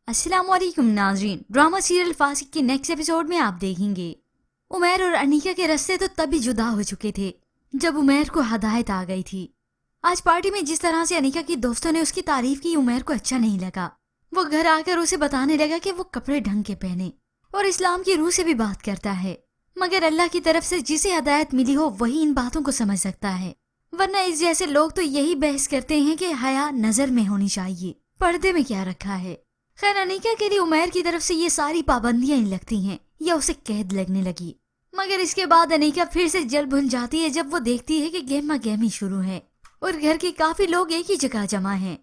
अस्सलाम वालेकुम नाज़रीन। ड्रामा सीरियल फासिक के नेक्स्ट एपिसोड में आप देखेंगे उमैर और अनीका के रास्ते तो तभी जुदा हो चुके थे जब उमैर को हदायत आ गई थी। आज पार्टी में जिस तरह से अनीका की दोस्तों ने उसकी तारीफ की उमैर को अच्छा नहीं लगा। वो घर आकर उसे बताने लगा कि वो कपड़े ढंग के पहने और इस्लाम की रूह से भी बात करता है, मगर अल्लाह की तरफ से जिसे हदायत मिली हो वही इन बातों को समझ सकता है, वरना इस जैसे लोग तो यही बहस करते हैं कि हया नजर में होनी चाहिए, पर्दे में क्या रखा है। खैर अनीका के लिए उमैर की तरफ से ये सारी पाबंदियां लगती हैं या उसे कैद लगने लगी, मगर इसके बाद अनीका फिर से जल भुन जाती है जब वो देखती है कि गेमा गेमी शुरू है और घर के काफी लोग एक ही जगह जमा हैं।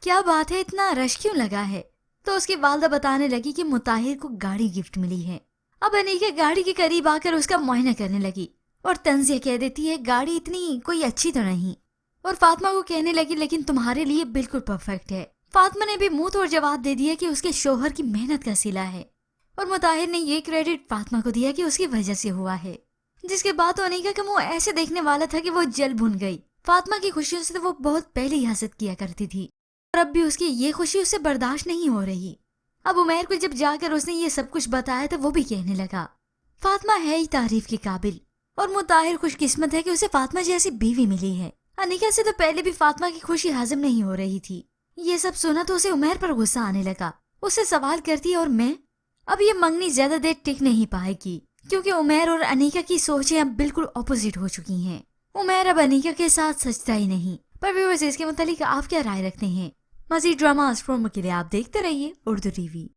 क्या बात है, इतना रश क्यों लगा है? तो उसकी वालदा बताने लगी कि मुताहिर को गाड़ी गिफ्ट मिली है। अब अनीका गाड़ी के करीब आकर उसका मुआयना करने लगी और तंजिया कह देती है गाड़ी इतनी कोई अच्छी तो नहीं, और फातिमा को कहने लगी लेकिन तुम्हारे लिए बिल्कुल परफेक्ट है। फातिमा ने भी मुंह तोड़ जवाब दे दिया कि उसके शोहर की मेहनत का सिला है, और मुताहिर ने ये क्रेडिट फातिमा को दिया कि उसकी वजह से हुआ है। जिसके बाद तो अनीका का मुंह ऐसे देखने वाला था कि वो जल भुन गई। फातिमा की खुशियों से तो वो बहुत पहले ही हसद किया करती थी और अब भी उसकी ये खुशी उससे बर्दाश्त नहीं हो रही। अब उमैर को जब जाकर उसने ये सब कुछ बताया तो वो भी कहने लगा फातिमा है ही तारीफ के काबिल, और मुताहिर खुशकिस्मत है कि उसे फातिमा जैसी बीवी मिली है। अनीका से तो पहले भी फातिमा की खुशी हजम नहीं हो रही थी। ये सब सुना तो उसे उमैर पर गुस्सा आने लगा। उससे सवाल करती और मैं, अब ये मंगनी ज्यादा देर टिक नहीं पाएगी क्योंकि उमैर और अनीका की सोचें अब बिल्कुल ऑपोजिट हो चुकी हैं। उमैर अब अनीका के साथ सचता ही नहीं। पर व्यूअर्स, इसके मुतालिक आप क्या राय रखते हैं? मज़ीद ड्रामा के लिए आप देखते रहिए उर्दू टीवी।